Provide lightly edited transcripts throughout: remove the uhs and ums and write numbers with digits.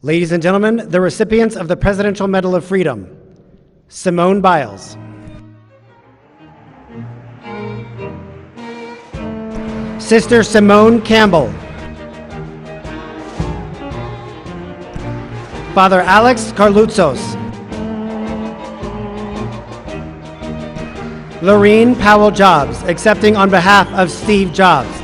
Ladies and gentlemen, the recipients of the Presidential Medal of Freedom: Simone Biles, Sister Simone Campbell, Father Alex Carlutzos, Lorene Powell Jobs, accepting on behalf of Steve Jobs,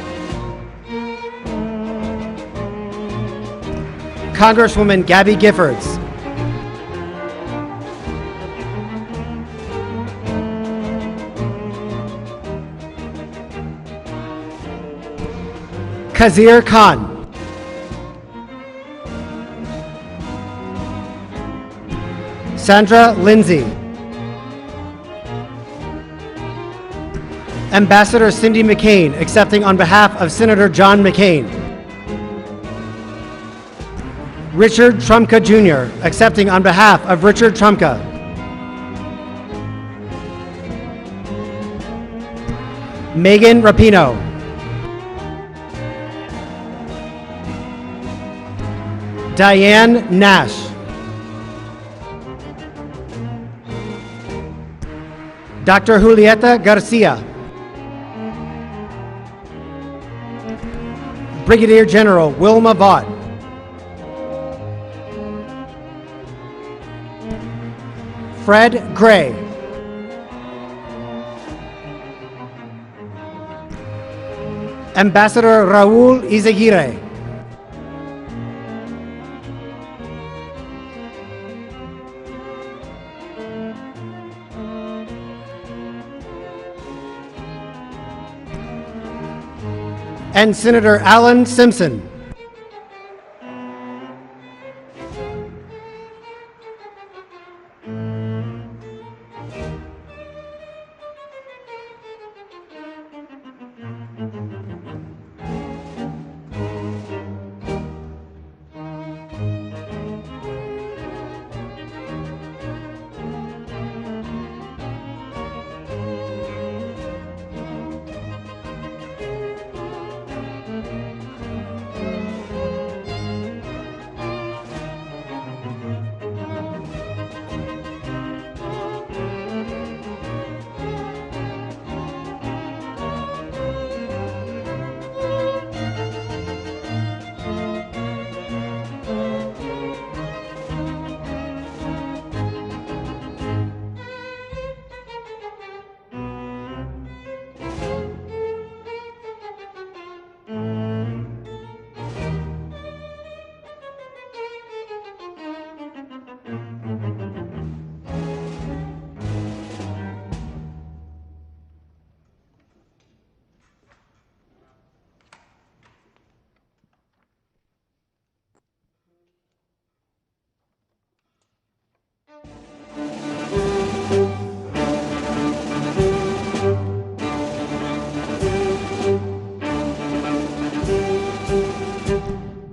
Congresswoman Gabby Giffords, Kazir Khan, Sandra Lindsay, Ambassador Cindy McCain, accepting on behalf of Senator John McCain, Richard Trumka Jr., accepting on behalf of Richard Trumka, Megan Rapinoe, Diane Nash, Dr. Julieta Garcia, Brigadier General Wilma Vaught, Fred Gray, Ambassador Raul Izaguirre, and Senator Alan Simpson.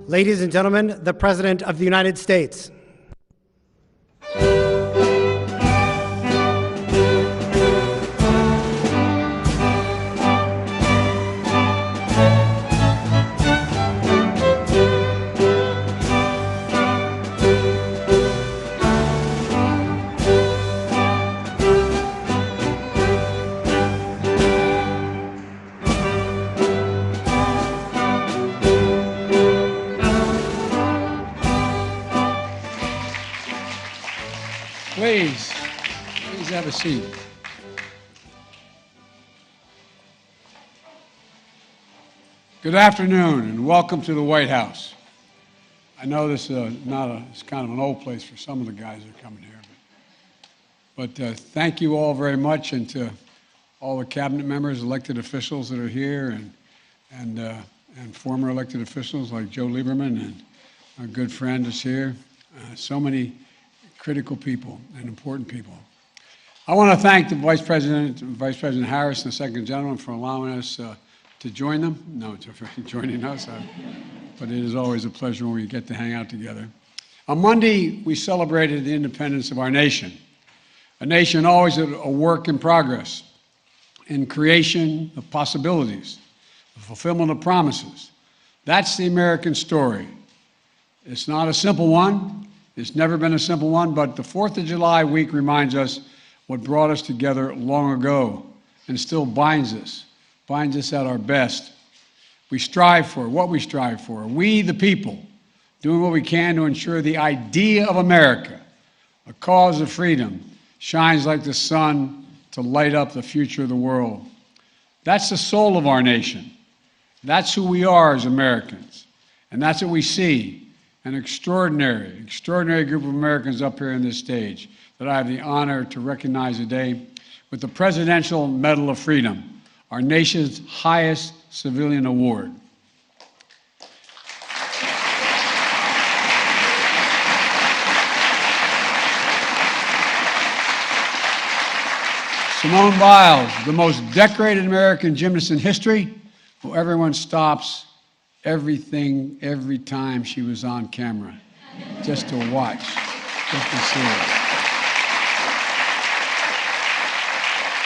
Ladies and gentlemen, the President of the United States. Please have a seat. Good afternoon and welcome to the White House. I know this is it's kind of an old place for some of the guys that are coming here, but thank you all very much, and to all the cabinet members, elected officials that are here, and former elected officials like Joe Lieberman, and our good friend is here. So many critical people and important people. I want to thank the Vice President Harris and the Second Gentleman for allowing us to join them. No, for joining us, but it is always a pleasure when we get to hang out together. On Monday, we celebrated the independence of our nation, a nation always a work in progress, in creation of possibilities, the fulfillment of promises. That's the American story. It's not a simple one. It's never been a simple one, but the 4th of July week reminds us what brought us together long ago and still binds us at our best. We strive for what we strive for. We, the people, doing what we can to ensure the idea of America, a cause of freedom, shines like the sun to light up the future of the world. That's the soul of our nation. That's who we are as Americans. And that's what we see. An extraordinary group of Americans up here on this stage that I have the honor to recognize today with the Presidential Medal of Freedom, our nation's highest civilian award. Simone Biles, the most decorated American gymnast in history, who everyone stops everything every time she was on camera, just to watch, just to see her.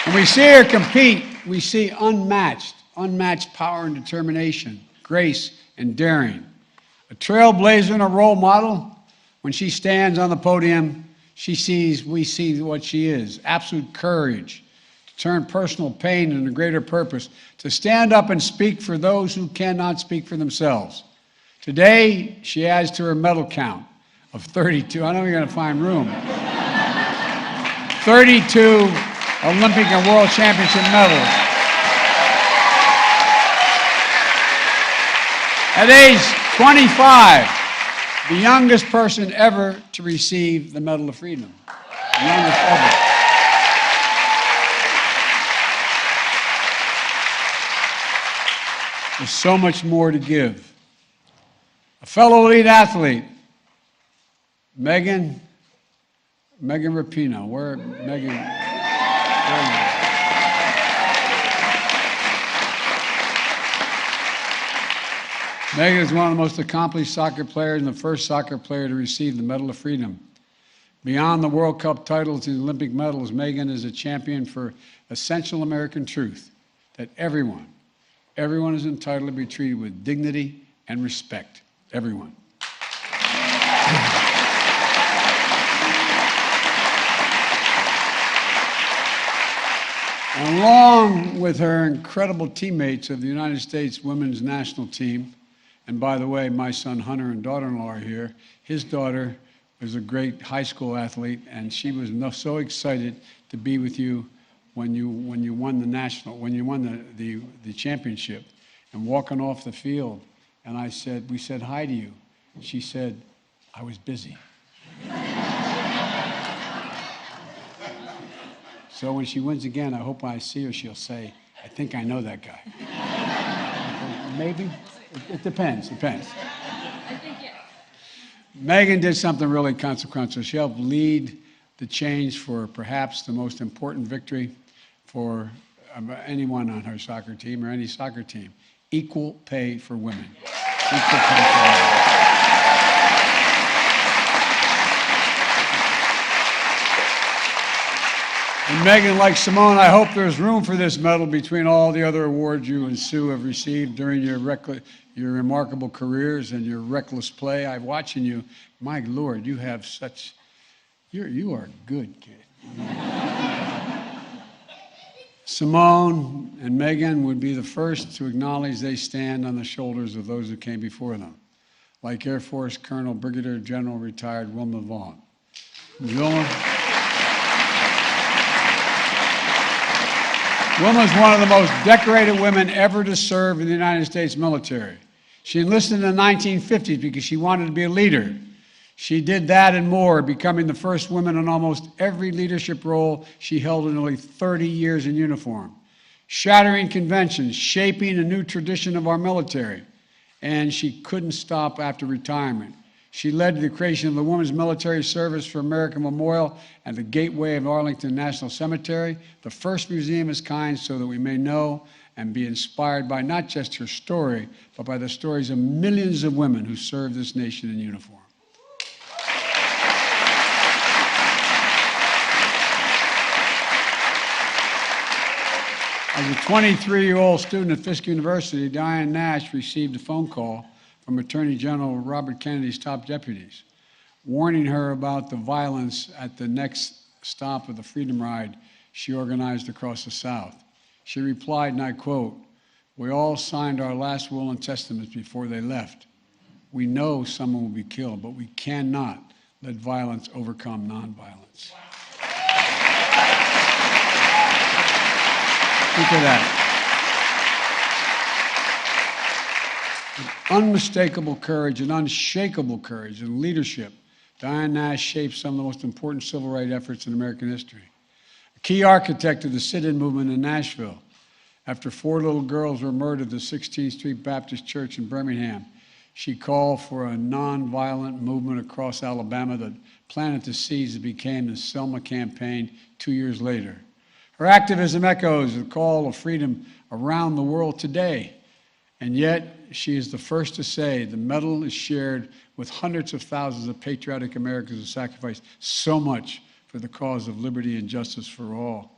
When we see her compete, we see unmatched power and determination, grace and daring. A trailblazer and a role model. When she stands on the podium, we see what she is, absolute courage, to turn personal pain into greater purpose, to stand up and speak for those who cannot speak for themselves. Today, she adds to her medal count of 32. I know you're going to find room. 32 Olympic and World Championship medals. At age 25, the youngest person ever to receive the Medal of Freedom. The youngest ever. There's so much more to give. A fellow elite athlete, Megan Rapinoe. Where, Megan? Where are you? Megan is one of the most accomplished soccer players and the first soccer player to receive the Medal of Freedom. Beyond the World Cup titles and Olympic medals, Megan is a champion for essential American truth that everyone is entitled to be treated with dignity and respect. Everyone. Along with her incredible teammates of the United States women's national team, and by the way, my son Hunter and daughter-in-law are here. His daughter was a great high school athlete, and she was so excited to be with you when you won the championship, and walking off the field. And we said hi to you. She said, I was busy. So when she wins again, I hope I see her, she'll say, I think I know that guy. Maybe? It depends. I think yes. Megan did something really consequential. She helped lead the change for perhaps the most important victory for anyone on her soccer team or any soccer team. Equal pay for women. Equal pay for women. And Megan, like Simone, I hope there's room for this medal between all the other awards you and Sue have received during your remarkable careers and your reckless play. I'm watching you. My Lord, you have such, you are a good kid. Simone and Megan would be the first to acknowledge they stand on the shoulders of those who came before them, like Air Force Colonel Brigadier General retired Wilma Vaughn. Wilma's one of the most decorated women ever to serve in the United States military. She enlisted in the 1950s because she wanted to be a leader. She did that and more, becoming the first woman in almost every leadership role she held in nearly 30 years in uniform, shattering conventions, shaping a new tradition of our military. And she couldn't stop after retirement. She led to the creation of the Women's Military Service for America Memorial and the Gateway of Arlington National Cemetery, the first museum of its kind, so that we may know and be inspired by not just her story, but by the stories of millions of women who served this nation in uniform. As a 23-year-old student at Fisk University, Diane Nash received a phone call from Attorney General Robert Kennedy's top deputies, warning her about the violence at the next stop of the Freedom Ride she organized across the South. She replied, and I quote, "We all signed our last will and testaments before they left. We know someone will be killed, but we cannot let violence overcome nonviolence." Think of that. With unmistakable courage and unshakable courage and leadership, Diane Nash shaped some of the most important civil rights efforts in American history. A key architect of the sit-in movement in Nashville. After 4 little girls were murdered at the 16th Street Baptist Church in Birmingham, she called for a nonviolent movement across Alabama that planted the seeds that became the Selma Campaign 2 years later. Her activism echoes the call of freedom around the world today. And yet, she is the first to say the medal is shared with hundreds of thousands of patriotic Americans who sacrificed so much for the cause of liberty and justice for all.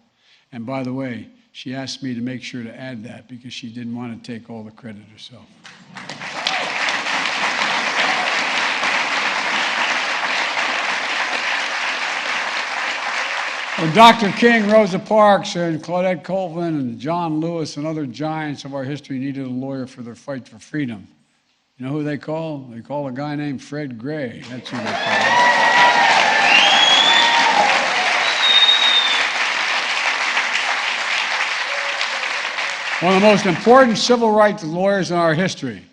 And by the way, she asked me to make sure to add that because she didn't want to take all the credit herself. When Dr. King, Rosa Parks, and Claudette Colvin, and John Lewis, and other giants of our history needed a lawyer for their fight for freedom, you know who they call? They call a guy named Fred Gray. That's who they call. One of the most important civil rights lawyers in our history.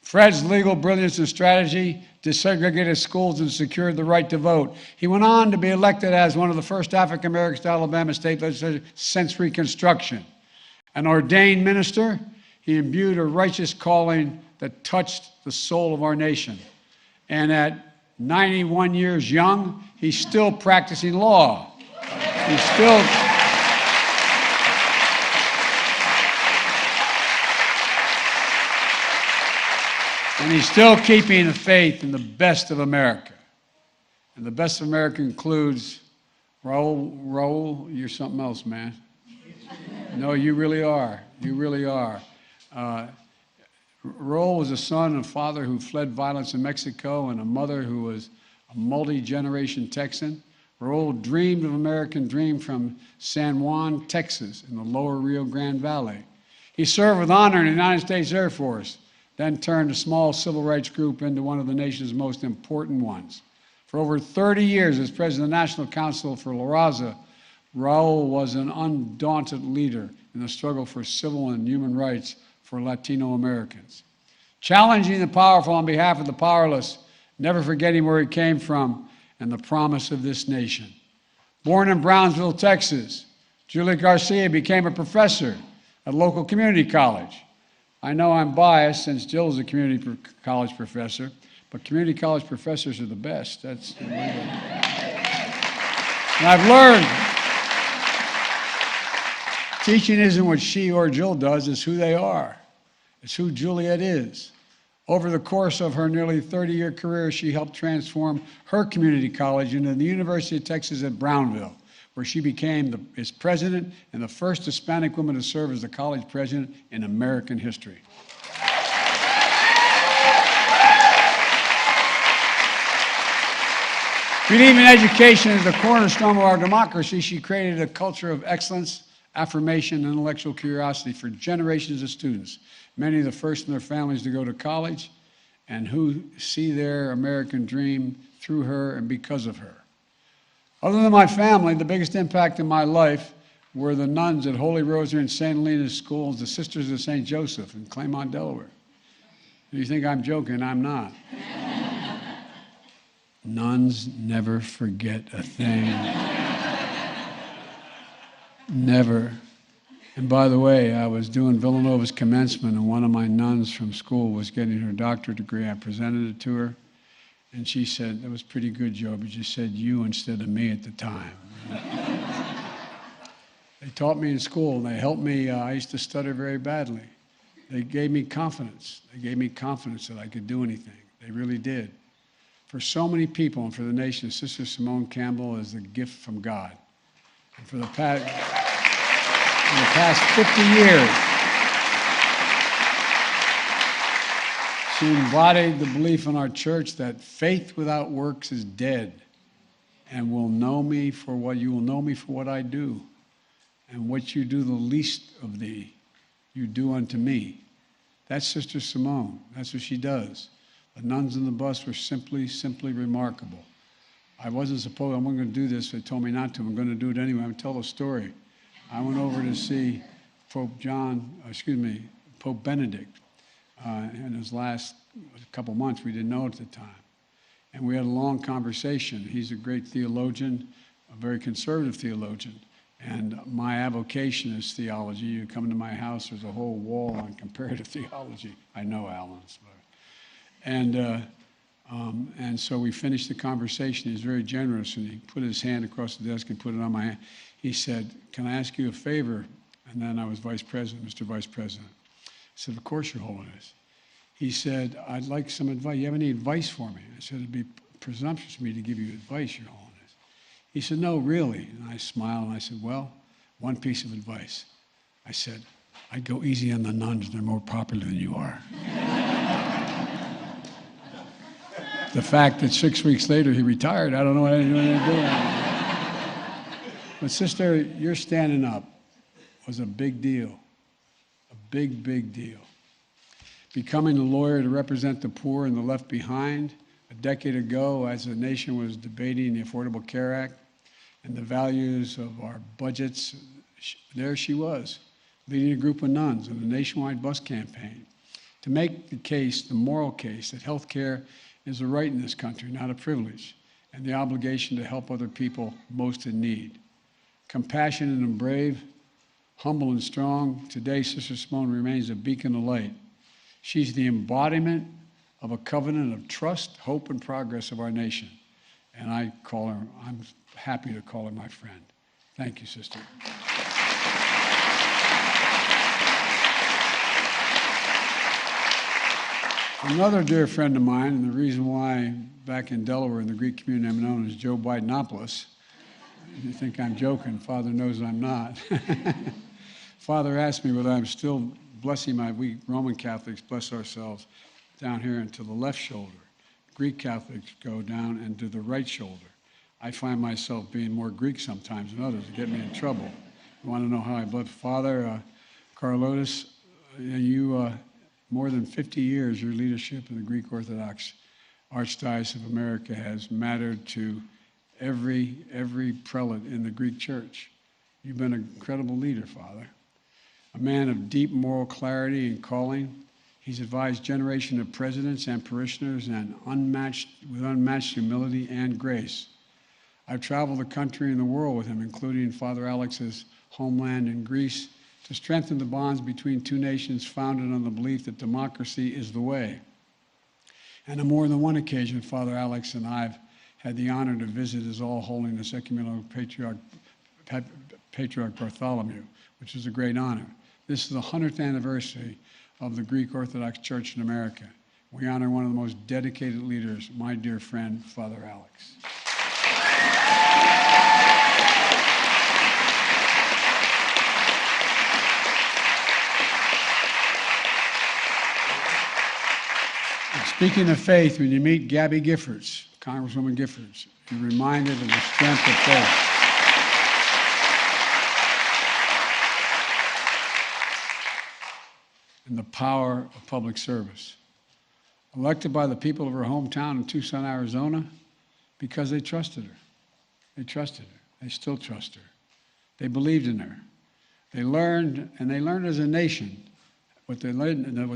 Fred's legal brilliance and strategy desegregated schools and secured the right to vote. He went on to be elected as one of the first African Americans to Alabama state legislature since Reconstruction. An ordained minister, he imbued a righteous calling that touched the soul of our nation. And at 91 years young, he's still practicing law. He's still... And he's still keeping the faith in the best of America. And the best of America includes Raul, you're something else, man. No, you really are. You really are. Raul was a son and father who fled violence in Mexico and a mother who was a multi-generation Texan. Raul dreamed of American dream from San Juan, Texas, in the lower Rio Grande Valley. He served with honor in the United States Air Force, then turned a small civil rights group into one of the nation's most important ones. For over 30 years as president of the National Council for La Raza, Raul was an undaunted leader in the struggle for civil and human rights for Latino Americans. Challenging the powerful on behalf of the powerless, never forgetting where he came from and the promise of this nation. Born in Brownsville, Texas, Julie Garcia became a professor at a local community college. I know I'm biased since Jill is a community college professor, but community college professors are the best. That's and I've learned teaching isn't what she or Jill does, it's who they are. It's who Juliet is. Over the course of her nearly 30-year career, she helped transform her community college into the University of Texas at Brownville, where she became its president and the first Hispanic woman to serve as the college president in American history. Believing education is the cornerstone of our democracy, she created a culture of excellence, affirmation, and intellectual curiosity for generations of students, many of the first in their families to go to college, and who see their American dream through her and because of her. Other than my family, the biggest impact in my life were the nuns at Holy Rosary and St. Helena's schools, the Sisters of St. Joseph in Claymont, Delaware. If you think I'm joking, I'm not. Nuns never forget a thing. Never. And by the way, I was doing Villanova's commencement, and one of my nuns from school was getting her doctorate degree. I presented it to her. And she said, "That was pretty good, Joe, but you said you instead of me at the time." They taught me in school, and they helped me. I used to stutter very badly. They gave me confidence. They gave me confidence that I could do anything. They really did. For so many people and for the nation, Sister Simone Campbell is a gift from God. And for the past 50 years, She embodied the belief in our church that faith without works is dead, and will know me for what you will know me for what I do, and what you do the least of thee, you do unto me. That's Sister Simone. That's what she does. The nuns in the bus were simply remarkable. I wasn't going to do this. They told me not to. I'm going to do it anyway. I'm going to tell a story. I went over to see Pope Benedict in his last couple months. We didn't know at the time. And we had a long conversation. He's a great theologian, a very conservative theologian. And my avocation is theology. You come to my house, there's a whole wall on comparative theology. I know Alan's. And so we finished the conversation. He was very generous, and he put his hand across the desk and put it on my hand. He said, "Can I ask you a favor?" And then I was vice president, Mr. Vice President. I said, "Of course, Your Holiness." He said, "I'd like some advice. You have any advice for me?" I said, "It'd be presumptuous of me to give you advice, Your Holiness." He said, "No, really." And I smiled, and I said, "Well, one piece of advice." I said, "I'd go easy on the nuns. They're more popular than you are." The fact that 6 weeks later he retired, I don't know what anyone is doing. But sister, your standing up was a big deal. A big, big deal. Becoming a lawyer to represent the poor and the left behind a decade ago as the nation was debating the Affordable Care Act and the values of our budgets, there she was, leading a group of nuns in a nationwide bus campaign to make the case, the moral case, that health care is a right in this country, not a privilege, and the obligation to help other people most in need. Compassionate and brave, humble and strong, today Sister Simone remains a beacon of light. She's the embodiment of a covenant of trust, hope, and progress of our nation. And I'm happy to call her my friend. Thank you, sister. Another dear friend of mine, and the reason why back in Delaware in the Greek community I'm known as Joe Bidenopoulos. You think I'm joking. Father knows I'm not. Father asked me whether I'm still blessing we Roman Catholics bless ourselves down here into the left shoulder. Greek Catholics go down and do the right shoulder. I find myself being more Greek sometimes than others. It get me in trouble. You want to know how I bless? Father Carlotis, you more than 50 years, your leadership in the Greek Orthodox Archdiocese of America has mattered to every prelate in the Greek Church. You've been an incredible leader, Father. A man of deep moral clarity and calling. He's advised generations of presidents and parishioners with unmatched humility and grace. I've traveled the country and the world with him, including Father Alex's homeland in Greece, to strengthen the bonds between two nations founded on the belief that democracy is the way. And on more than one occasion, Father Alex and I have had the honor to visit His All Holiness Ecumenical Patriarch Bartholomew, which is a great honor. This is the 100th anniversary of the Greek Orthodox Church in America. We honor one of the most dedicated leaders, my dear friend, Father Alex. Speaking of faith, when you meet Gabby Giffords, Congresswoman Giffords, you're reminded of the strength of faith. And the power of public service. Elected by the people of her hometown in Tucson, Arizona, because they trusted her. They trusted her. They still trust her. They believed in her. They learned as a nation, what the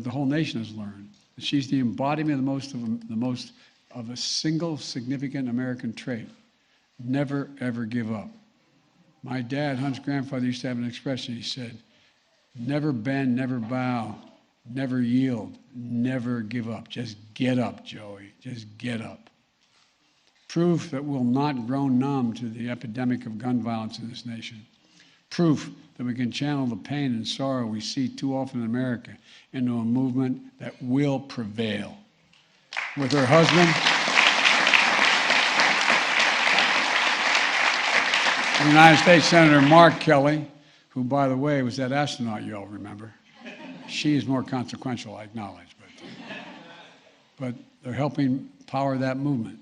whole nation has learned. She's the embodiment of a single significant American trait. Never, ever give up. My dad, Hunt's grandfather, used to have an expression. He said, "Never bend, never bow, never yield, never give up. Just get up, Joey. Just get up." Proof that we'll not grow numb to the epidemic of gun violence in this nation. Proof that we can channel the pain and sorrow we see too often in America into a movement that will prevail. With her husband, the United States Senator Mark Kelly, who, by the way, was that astronaut you all remember. She is more consequential, I acknowledge. but they're helping power that movement.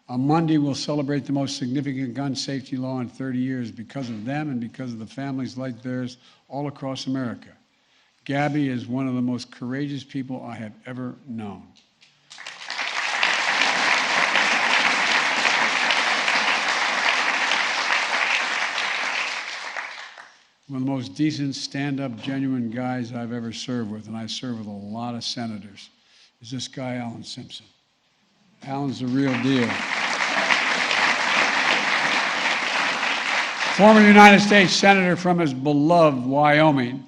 On Monday, we'll celebrate the most significant gun safety law in 30 years because of them and because of the families like theirs all across America. Gabby is one of the most courageous people I have ever known. One of the most decent, stand-up, genuine guys I've ever served with, and I serve with a lot of senators, is this guy, Alan Simpson. Alan's the real deal. Former United States Senator from his beloved Wyoming,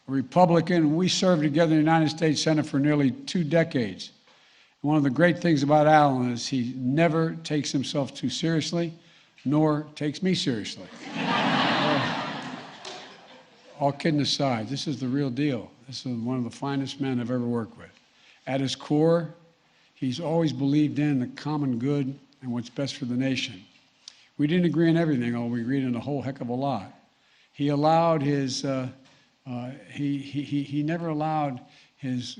a Republican. We served together in the United States Senate for nearly 2 decades. And one of the great things about Alan is he never takes himself too seriously, nor takes me seriously. All kidding aside, this is the real deal. This is one of the finest men I've ever worked with. At his core, he's always believed in the common good and what's best for the nation. We didn't agree on everything, although we agreed on a whole heck of a lot. He allowed his, he never allowed his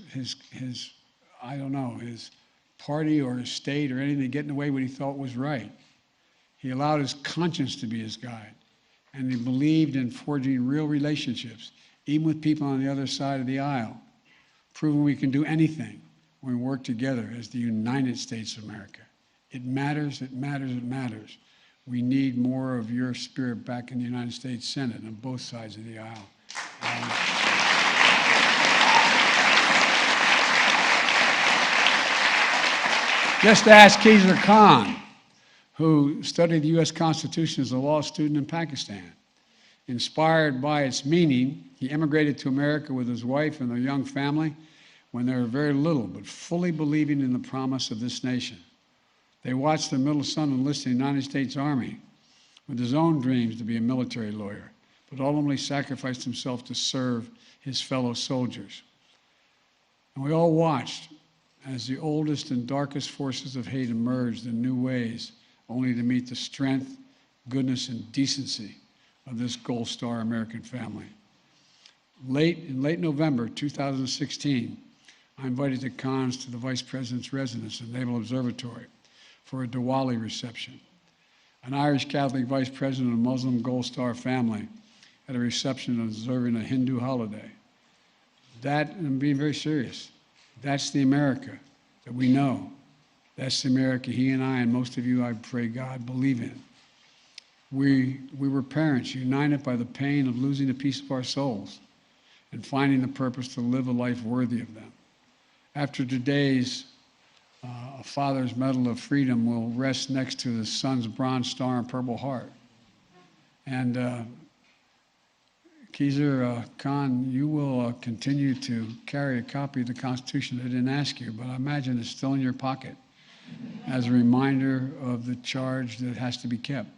party or his state or anything to get in the way what he thought was right. He allowed his conscience to be his guide. And he believed in forging real relationships, even with people on the other side of the aisle, proving we can do anything when we work together as the United States of America. It matters, it matters, it matters. We need more of your spirit back in the United States Senate on both sides of the aisle. Just ask Khizr Khan, who studied the U.S. Constitution as a law student in Pakistan. Inspired by its meaning, he immigrated to America with his wife and their young family when they were very little, but fully believing in the promise of this nation. They watched their middle son enlist in the United States Army with his own dreams to be a military lawyer, but ultimately sacrificed himself to serve his fellow soldiers. And we all watched as the oldest and darkest forces of hate emerged in new ways, only to meet the strength, goodness, and decency of this Gold Star American family. In late November 2016, I invited the Khans to the Vice President's residence at Naval Observatory for a Diwali reception. An Irish Catholic Vice President of a Muslim Gold Star family at a reception observing a Hindu holiday. That, and I'm being very serious, that's the America that we know. That's the America he and I and most of you, I pray God, believe in. We were parents united by the pain of losing a piece of our souls and finding the purpose to live a life worthy of them. After today's a father's Medal of Freedom will rest next to the son's Bronze Star and Purple Heart. And Khizr Khan, you will continue to carry a copy of the Constitution. I didn't ask you, but I imagine it's still in your pocket as a reminder of the charge that has to be kept.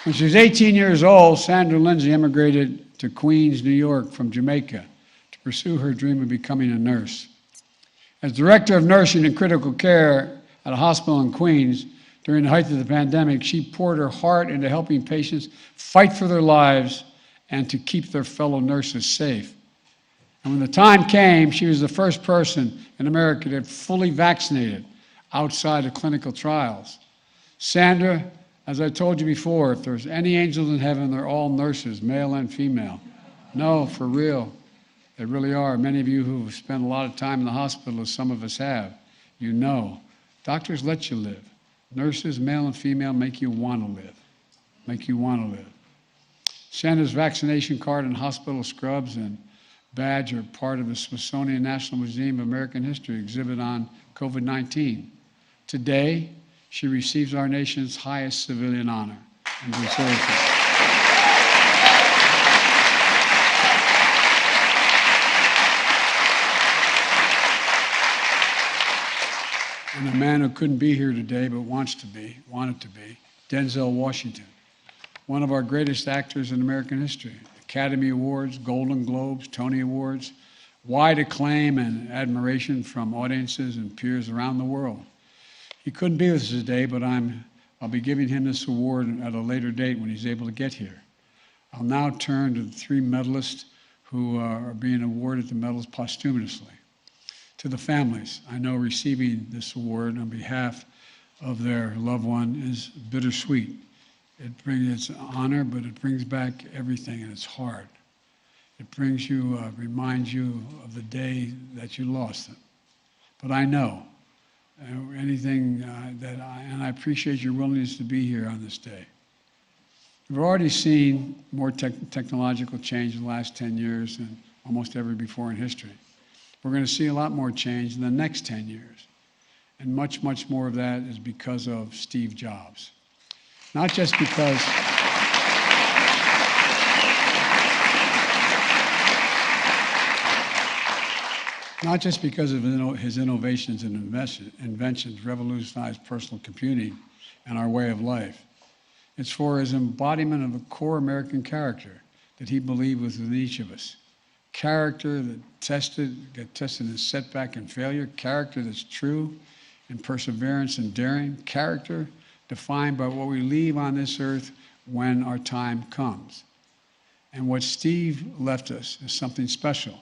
When she was 18 years old, Sandra Lindsay immigrated to Queens, New York from Jamaica to pursue her dream of becoming a nurse. As director of nursing and critical care at a hospital in Queens during the height of the pandemic, she poured her heart into helping patients fight for their lives and to keep their fellow nurses safe. And when the time came, she was the first person in America to get fully vaccinated outside of clinical trials. Sandra, as I told you before, if there's any angels in heaven, they're all nurses, male and female. No, for real. They really are. Many of you who have spent a lot of time in the hospital, as some of us have, you know. Doctors let you live. Nurses, male and female, make you want to live. Make you want to live. Sandra's vaccination card and hospital scrubs and badge are part of the Smithsonian National Museum of American History exhibit on COVID-19. Today, she receives our nation's highest civilian honor and deserves it. And a man who couldn't be here today but wanted to be, Denzel Washington, one of our greatest actors in American history. Academy Awards, Golden Globes, Tony Awards, wide acclaim and admiration from audiences and peers around the world. He couldn't be with us today, but I'm I'll be giving him this award at a later date when he's able to get here. I'll now turn to the 3 medalists who are being awarded the medals posthumously. To the families, I know receiving this award on behalf of their loved one is bittersweet. It brings its honor, but it brings back everything, and it's hard. It brings you, reminds you of the day that you lost them. But I know anything and I appreciate your willingness to be here on this day. We've already seen more technological change in the last 10 years than almost ever before in history. We're going to see a lot more change in the next 10 years. And much, much more of that is because of Steve Jobs. Not just because of his innovations and inventions revolutionized personal computing and our way of life. It's for his embodiment of a core American character that he believed was within each of us. Character that got tested in setback and failure, character that's true in perseverance and daring, character defined by what we leave on this earth when our time comes. And what Steve left us is something special.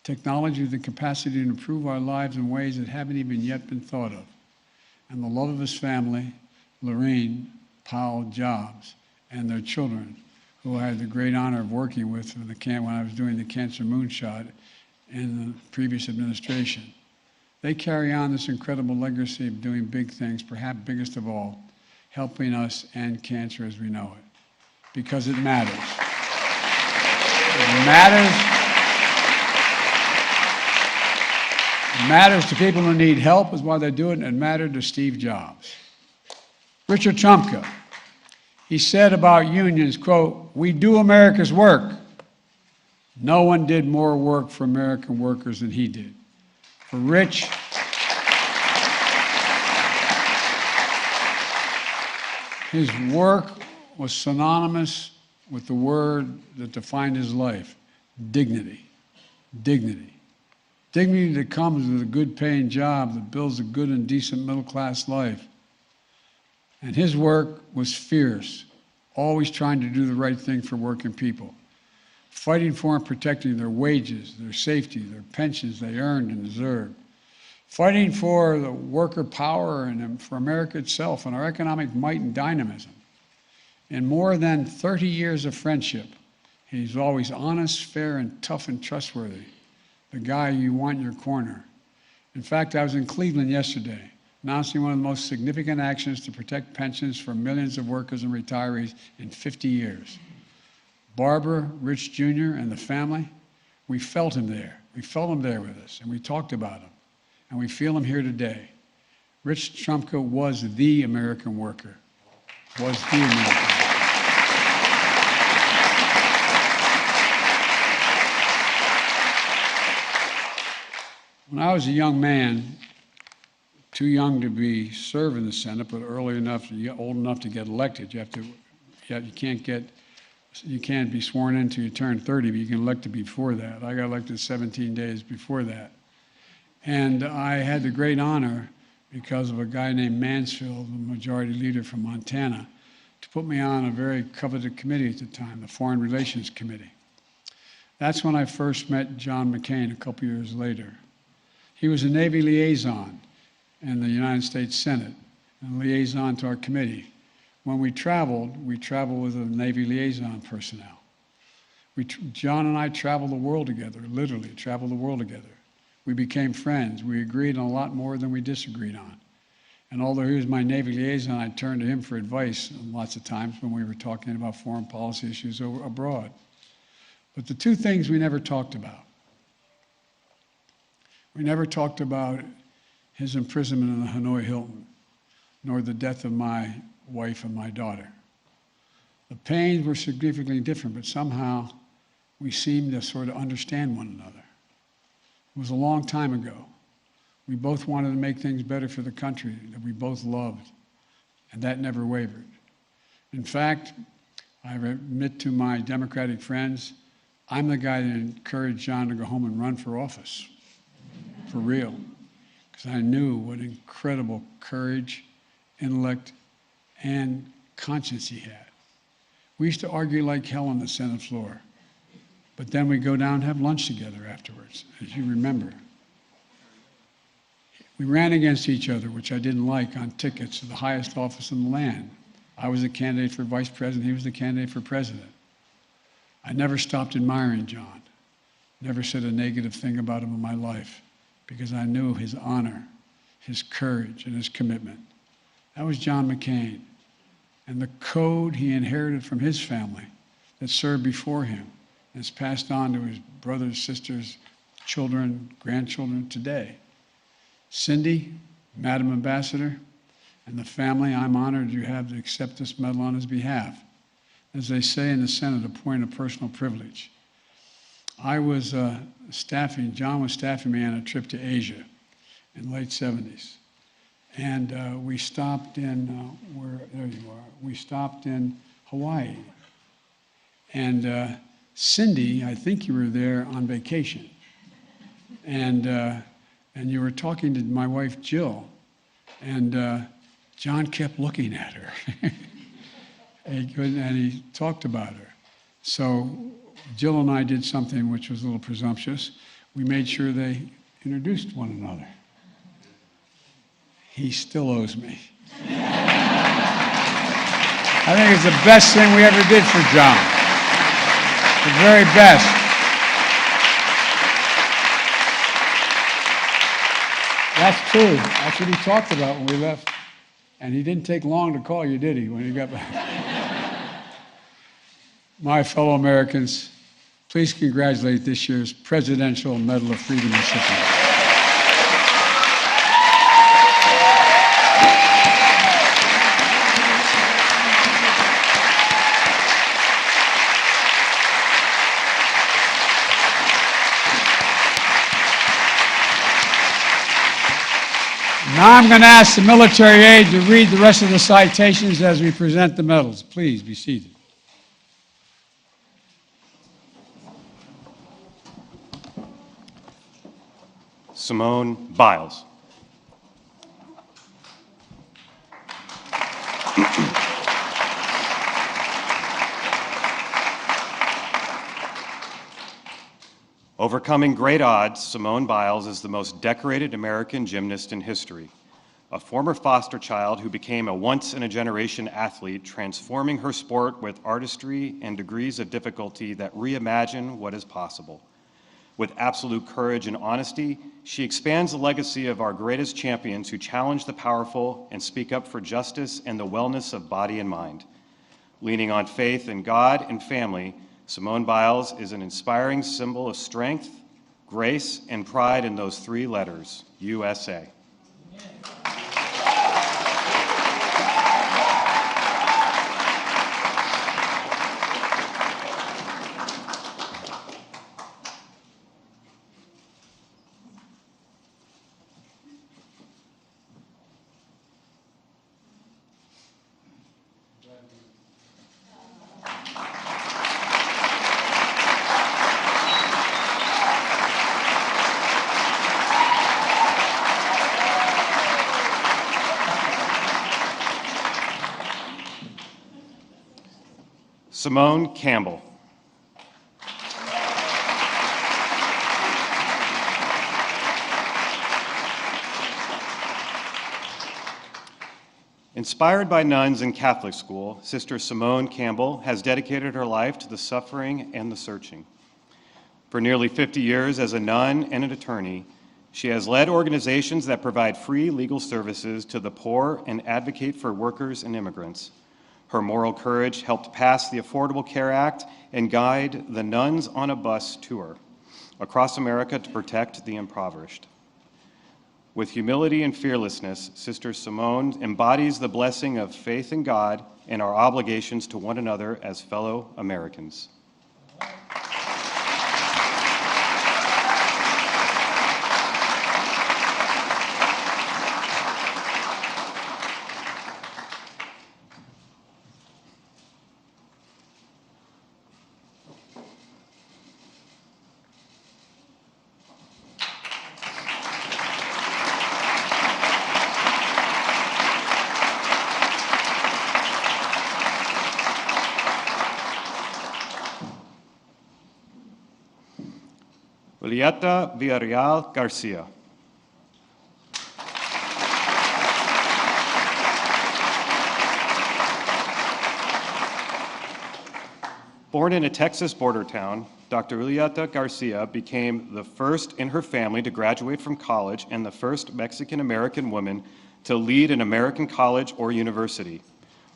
Technology with the capacity to improve our lives in ways that haven't even yet been thought of. And the love of his family, Lorene Powell Jobs, and their children, who I had the great honor of working with when I was doing the Cancer Moonshot in the previous administration. They carry on this incredible legacy of doing big things, perhaps biggest of all, helping us end cancer as we know it, because it matters. It matters to people who need help is why they do it, and it mattered to Steve Jobs. Richard Trumka, he said about unions, quote, "We do America's work." No one did more work for American workers than he did. For Rich, his work was synonymous with the word that defined his life, dignity. Dignity. Dignity that comes with a good paying job that builds a good and decent middle class life. And his work was fierce, always trying to do the right thing for working people, fighting for and protecting their wages, their safety, their pensions they earned and deserved, fighting for the worker power and for America itself and our economic might and dynamism. In more than 30 years of friendship, he's always honest, fair, and tough and trustworthy, the guy you want in your corner. In fact, I was in Cleveland yesterday, announcing one of the most significant actions to protect pensions for millions of workers and retirees in 50 years. Barbara, Rich Jr., and the family, we felt him there. We felt him there with us, and we talked about him. And we feel him here today. Rich Trumka was the American worker. Was the American worker. When I was a young man, too young to serve in the Senate, but old enough to get elected, you can't be sworn in until you turn 30, but you can elect before that. I got elected 17 days before that. And I had the great honor, because of a guy named Mansfield, the majority leader from Montana, to put me on a very coveted committee at the time, the Foreign Relations Committee. That's when I first met John McCain a couple years later. He was a Navy liaison in the United States Senate, and a liaison to our committee. When we traveled with a Navy liaison personnel. John and I traveled the world together, literally traveled the world together. We became friends. We agreed on a lot more than we disagreed on. And although he was my Navy liaison, I turned to him for advice lots of times when we were talking about foreign policy issues abroad. But the two things we never talked about. We never talked about his imprisonment in the Hanoi Hilton, nor the death of my wife and my daughter. The pains were significantly different, but somehow we seemed to sort of understand one another. It was a long time ago. We both wanted to make things better for the country that we both loved, and that never wavered. In fact, I admit to my Democratic friends, I'm the guy that encouraged John to go home and run for office, for real, because I knew what incredible courage, intellect, and conscience he had. We used to argue like hell on the Senate floor, but then we'd go down and have lunch together afterwards, as you remember. We ran against each other, which I didn't like, on tickets to the highest office in the land. I was the candidate for vice president, he was the candidate for president. I never stopped admiring John, never said a negative thing about him in my life, because I knew his honor, his courage, and his commitment. That was John McCain. And the code he inherited from his family that served before him and is passed on to his brothers, sisters, children, grandchildren today. Cindy, Madam Ambassador, and the family, I'm honored you have to accept this medal on his behalf. As they say in the Senate, a point of personal privilege. I was John was staffing me on a trip to Asia in the late 70s. And we stopped in, there you are, we stopped in Hawaii. And Cindy, I think you were there on vacation. And you were talking to my wife, Jill, and John kept looking at her. and he talked about her. So Jill and I did something which was a little presumptuous. We made sure they introduced one another. He still owes me. I think it's the best thing we ever did for John. The very best. That's true. That's what he talked about when we left. And he didn't take long to call you, did he, when he got back? My fellow Americans, please congratulate this year's Presidential Medal of Freedom recipient. Now I'm going to ask the military aide to read the rest of the citations as we present the medals. Please be seated. Simone Biles. Overcoming great odds, Simone Biles is the most decorated American gymnast in history. A former foster child who became a once-in-a-generation athlete, transforming her sport with artistry and degrees of difficulty that reimagine what is possible. With absolute courage and honesty, she expands the legacy of our greatest champions who challenge the powerful and speak up for justice and the wellness of body and mind. Leaning on faith in God and family, Simone Biles is an inspiring symbol of strength, grace, and pride in those three letters, USA. Simone Campbell. Inspired by nuns in Catholic school, Sister Simone Campbell has dedicated her life to the suffering and the searching. For nearly 50 years as a nun and an attorney, she has led organizations that provide free legal services to the poor and advocate for workers and immigrants. Her moral courage helped pass the Affordable Care Act and guide the Nuns on a Bus tour across America to protect the impoverished. With humility and fearlessness, Sister Simone embodies the blessing of faith in God and our obligations to one another as fellow Americans. Julieta Villarreal Garcia. Born in a Texas border town, Dr. Julieta Garcia became the first in her family to graduate from college and the first Mexican-American woman to lead an American college or university.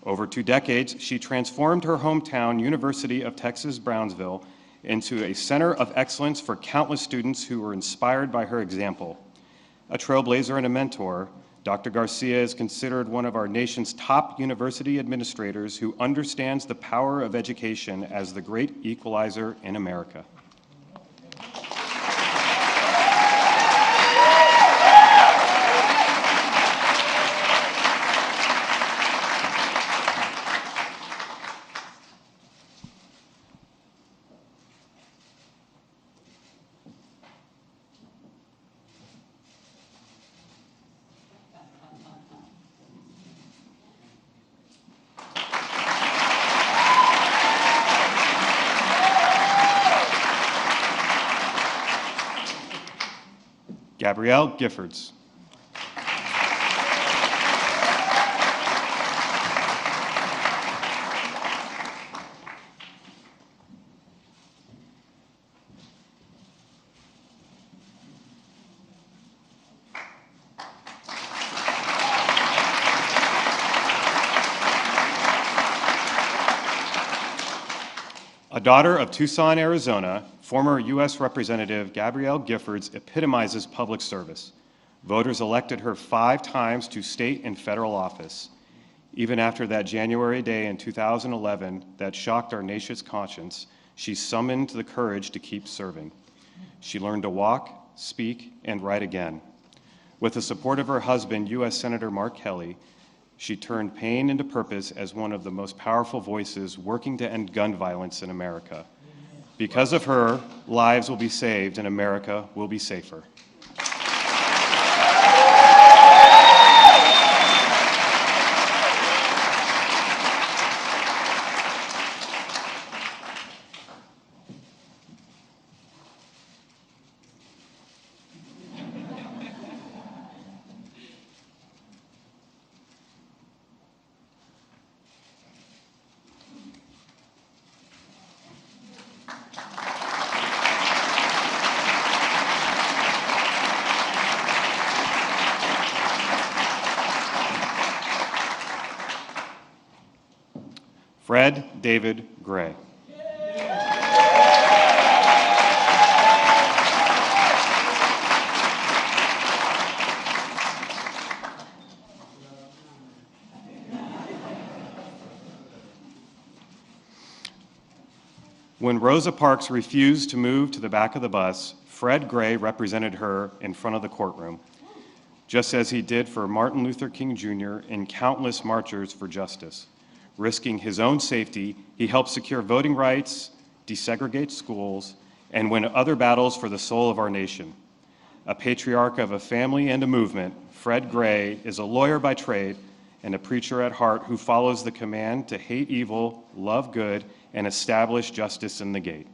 Over 2 decades, she transformed her hometown, University of Texas Brownsville, into a center of excellence for countless students who were inspired by her example. A trailblazer and a mentor, Dr. Garcia is considered one of our nation's top university administrators who understands the power of education as the great equalizer in America. Gabrielle Giffords. A daughter of Tucson, Arizona, former U.S. Representative Gabrielle Giffords epitomizes public service. Voters elected her 5 times to state and federal office. Even after that January day in 2011 that shocked our nation's conscience, she summoned the courage to keep serving. She learned to walk, speak, and write again. With the support of her husband, U.S. Senator Mark Kelly, she turned pain into purpose as one of the most powerful voices working to end gun violence in America. Because of her, lives will be saved and America will be safer. Fred David Gray. When Rosa Parks refused to move to the back of the bus, Fred Gray represented her in front of the courtroom, just as he did for Martin Luther King Jr. and countless marchers for justice. Risking his own safety, he helped secure voting rights, desegregate schools, and win other battles for the soul of our nation. A patriarch of a family and a movement, Fred Gray is a lawyer by trade and a preacher at heart who follows the command to hate evil, love good, and establish justice in the gate.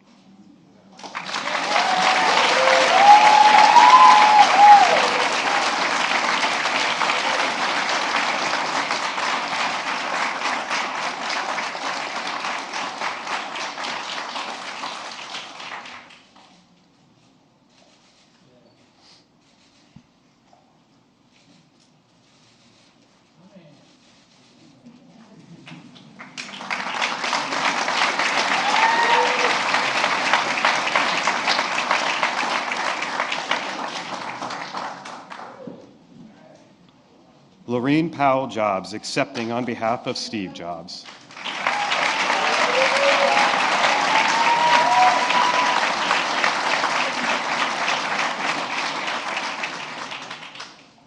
Lorene Powell Jobs, accepting on behalf of Steve Jobs.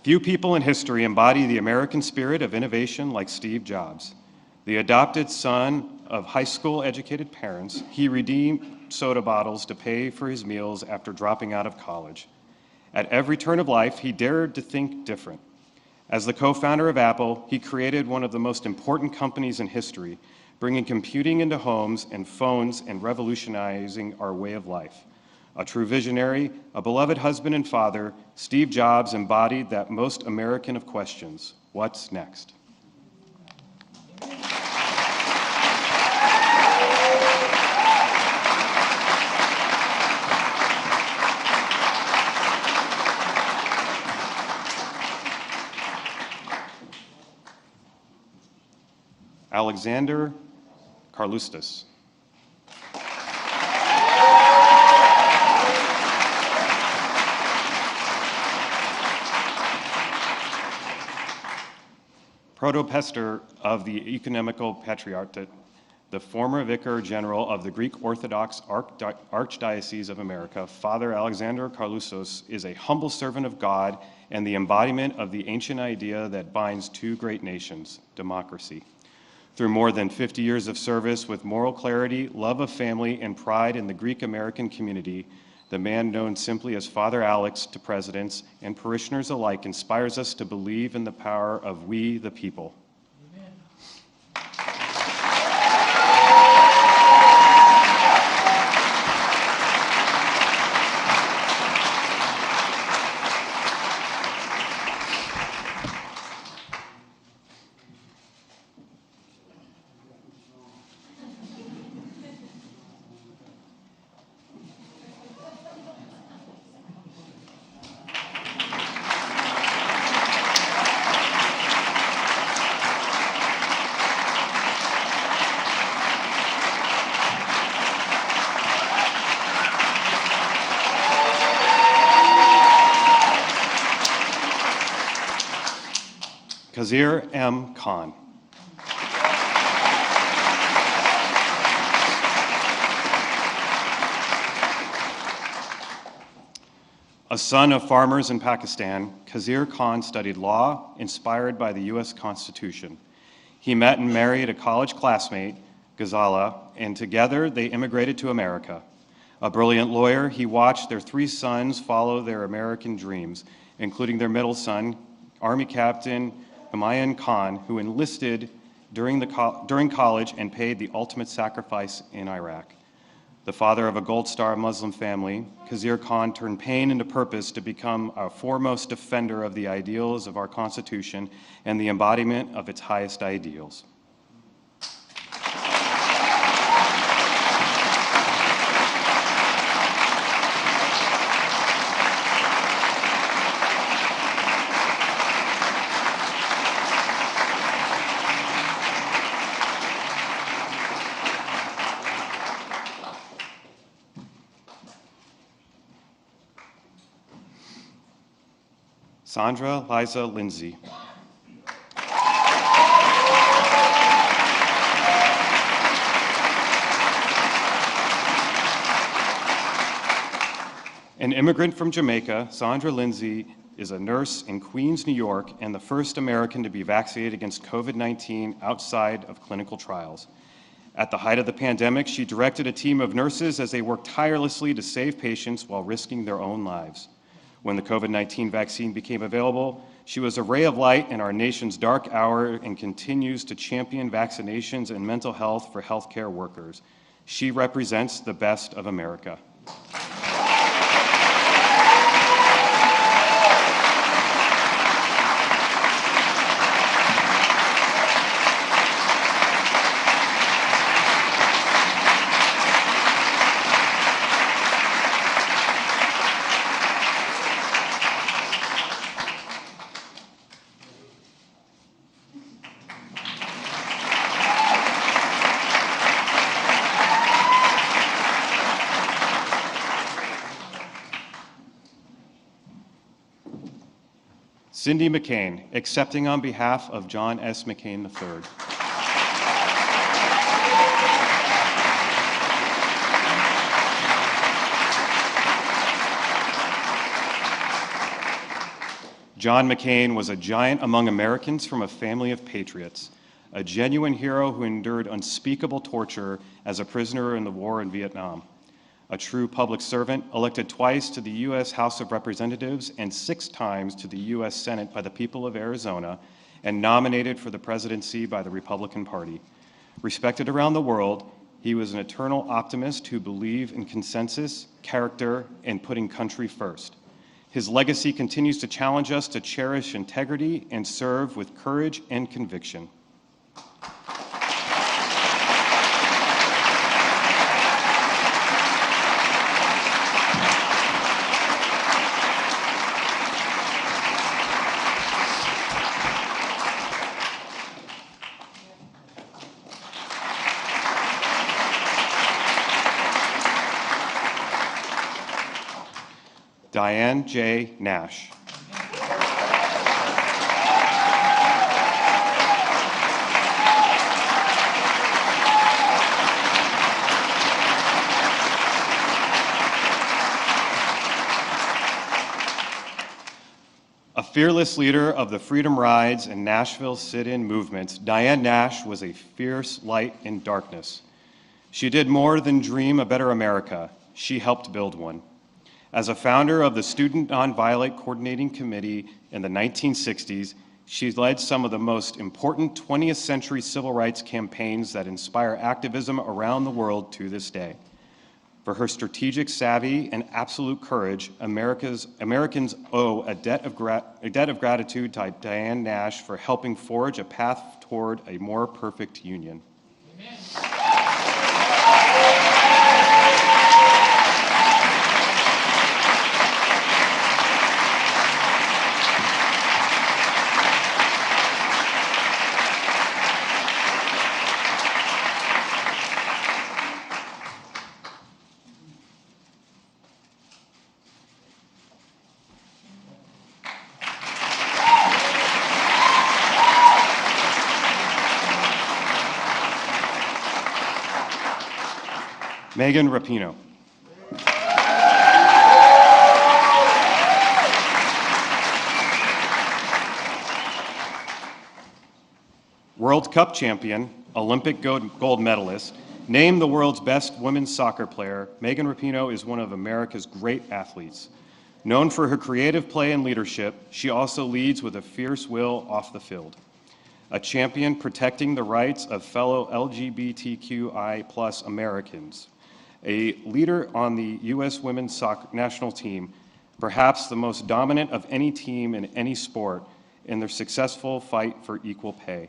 Few people in history embody the American spirit of innovation like Steve Jobs. The adopted son of high school educated parents, he redeemed soda bottles to pay for his meals after dropping out of college. At every turn of life, he dared to think different. As the co-founder of Apple, he created one of the most important companies in history, bringing computing into homes and phones and revolutionizing our way of life. A true visionary, a beloved husband and father, Steve Jobs embodied that most American of questions: what's next? Alexander Karlustis. Protopester of the Ecumenical Patriarchate, the former Vicar General of the Greek Orthodox Archdiocese of America, Father Alexander Karlustos is a humble servant of God and the embodiment of the ancient idea that binds two great nations, democracy. Through more than 50 years of service with moral clarity, love of family, and pride in the Greek American community, the man known simply as Father Alex to presidents and parishioners alike inspires us to believe in the power of we the people. Kazir M. Khan. A son of farmers in Pakistan, Kazir Khan studied law, inspired by the U.S. Constitution. He met and married a college classmate, Ghazala, and together they immigrated to America. A brilliant lawyer, he watched their three sons follow their American dreams, including their middle son, Army Captain Humayun Khan, who enlisted during college and paid the ultimate sacrifice in Iraq. The father of a Gold Star Muslim family, Kazir Khan turned pain into purpose to become a foremost defender of the ideals of our Constitution and the embodiment of its highest ideals. Sandra Liza Lindsay. An immigrant from Jamaica, Sandra Lindsay is a nurse in Queens, New York, and the first American to be vaccinated against COVID-19 outside of clinical trials. At the height of the pandemic, she directed a team of nurses as they worked tirelessly to save patients while risking their own lives. When the COVID-19 vaccine became available, she was a ray of light in our nation's dark hour and continues to champion vaccinations and mental health for healthcare workers. She represents the best of America. Cindy McCain, accepting on behalf of John S. McCain III. John McCain was a giant among Americans from a family of patriots, a genuine hero who endured unspeakable torture as a prisoner in the war in Vietnam. A true public servant, elected twice to the U.S. House of Representatives and 6 times to the U.S. Senate by the people of Arizona, and nominated for the presidency by the Republican Party. Respected around the world, He was an eternal optimist who believed in consensus, character, and putting country first. His legacy continues to challenge us to cherish integrity and serve with courage and conviction. Diane J. Nash. A fearless leader of the Freedom Rides and Nashville sit-in movements, Diane Nash was a fierce light in darkness. She did more than dream a better America. She helped build one. As a founder of the Student Nonviolent Coordinating Committee in the 1960s, she led some of the most important 20th century civil rights campaigns that inspire activism around the world to this day. For her strategic savvy and absolute courage, Americans owe a debt of gratitude to Diane Nash for helping forge a path toward a more perfect union. Amen. Megan Rapinoe. World Cup champion, Olympic gold medalist, named the world's best women's soccer player, Megan Rapinoe is one of America's great athletes. Known for her creative play and leadership, she also leads with a fierce will off the field. A champion protecting the rights of fellow LGBTQI+ Americans. A leader on the U.S. women's soccer national team, perhaps the most dominant of any team in any sport in their successful fight for equal pay.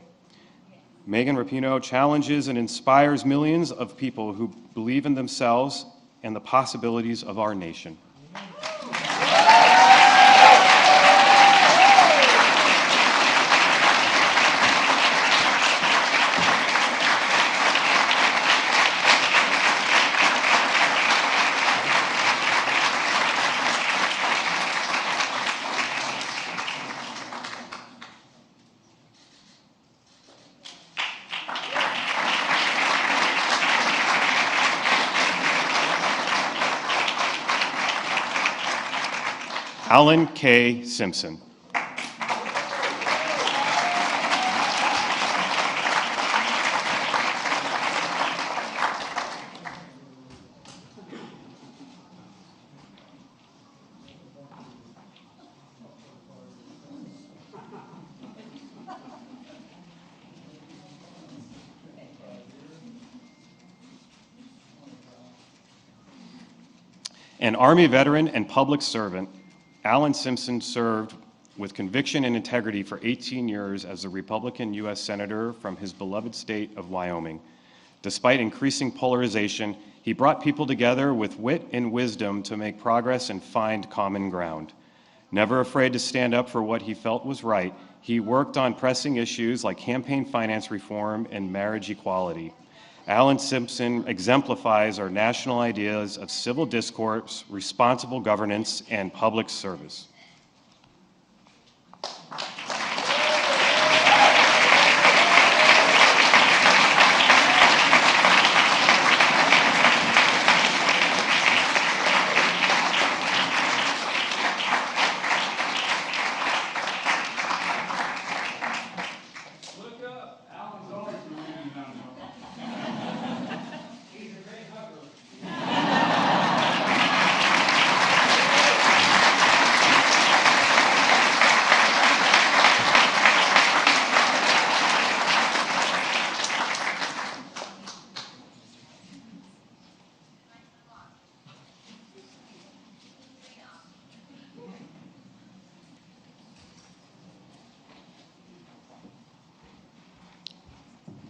Megan Rapinoe challenges and inspires millions of people who believe in themselves and the possibilities of our nation. Alan K. Simpson. An Army veteran and public servant, Alan Simpson served with conviction and integrity for 18 years as a Republican U.S. Senator from his beloved state of Wyoming. Despite increasing polarization, he brought people together with wit and wisdom to make progress and find common ground. Never afraid to stand up for what he felt was right, he worked on pressing issues like campaign finance reform and marriage equality. Alan Simpson exemplifies our national ideas of civil discourse, responsible governance, and public service.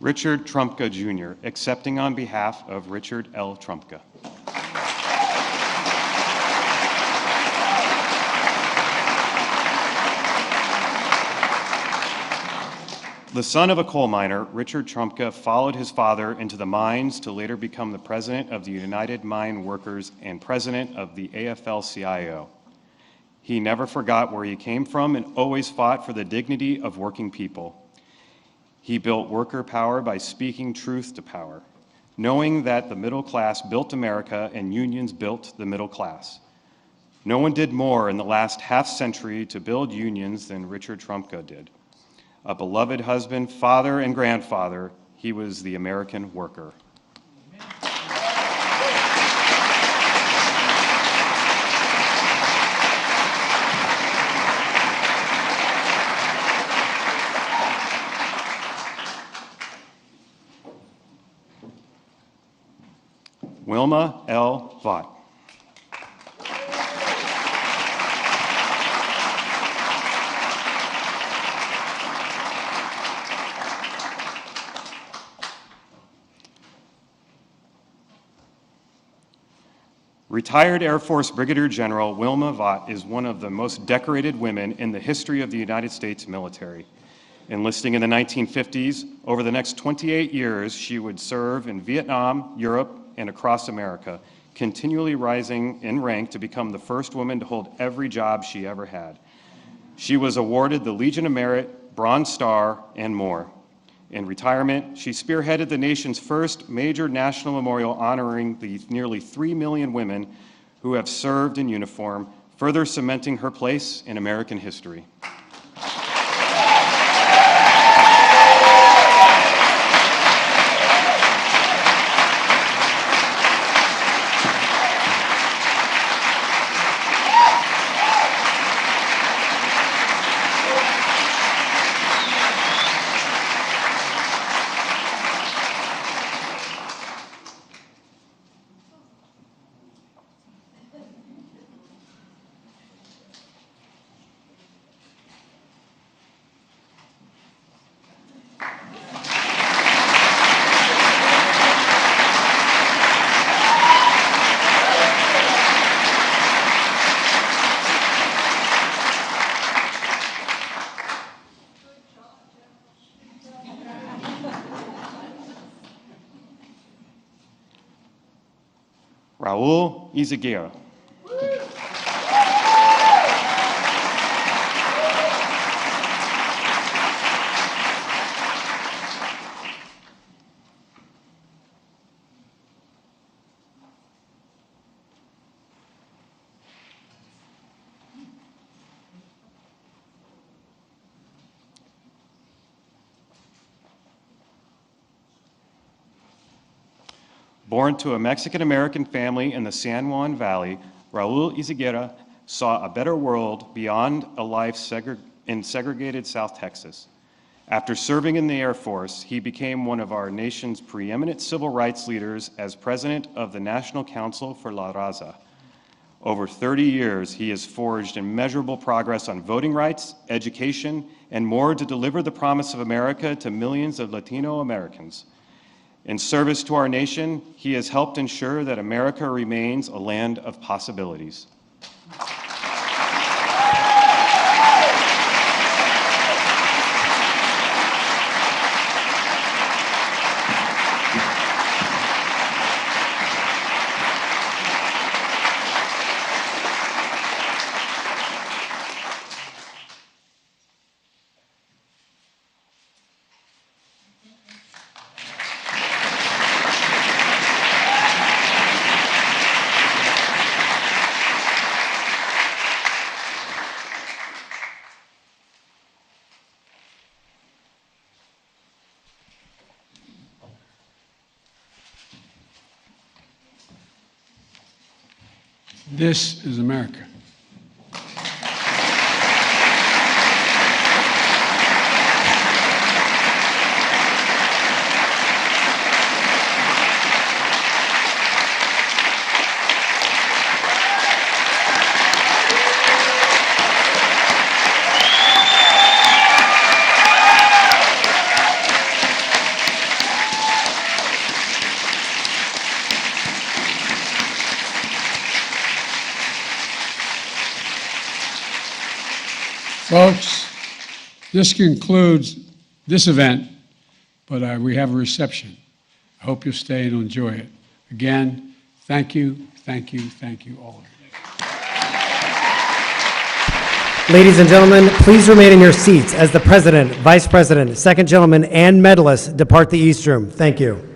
Richard Trumpka Jr., accepting on behalf of Richard L. Trumpka. The son of a coal miner, Richard Trumpka followed his father into the mines to later become the president of the United Mine Workers and president of the AFL-CIO. He never forgot where he came from and always fought for the dignity of working people. He built worker power by speaking truth to power, knowing that the middle class built America and unions built the middle class. No one did more in the last half century to build unions than Richard Trumpka did. A beloved husband, father, and grandfather, he was the American worker. Wilma L. Vaught. Retired Air Force Brigadier General Wilma Vaught is one of the most decorated women in the history of the United States military. Enlisting in the 1950s, over the next 28 years, she would serve in Vietnam, Europe, and across America, continually rising in rank to become the first woman to hold every job she ever had. She was awarded the Legion of Merit, Bronze Star, and more. In retirement, she spearheaded the nation's first major national memorial honoring the nearly 3 million women who have served in uniform, further cementing her place in American history. Raul Izaguirre. Born to a Mexican-American family in the San Juan Valley, Raul Izaguirre saw a better world beyond a life in segregated South Texas. After serving in the Air Force, he became one of our nation's preeminent civil rights leaders as president of the National Council for La Raza. Over 30 years, he has forged immeasurable progress on voting rights, education, and more to deliver the promise of America to millions of Latino Americans. In service to our nation, he has helped ensure that America remains a land of possibilities. This is America. Folks, this concludes this event, but we have a reception. I hope you'll stay and enjoy it. Again, thank you, thank you, thank you, all of you. Ladies and gentlemen, please remain in your seats as the President, Vice President, Second Gentleman, and medalists depart the East Room. Thank you.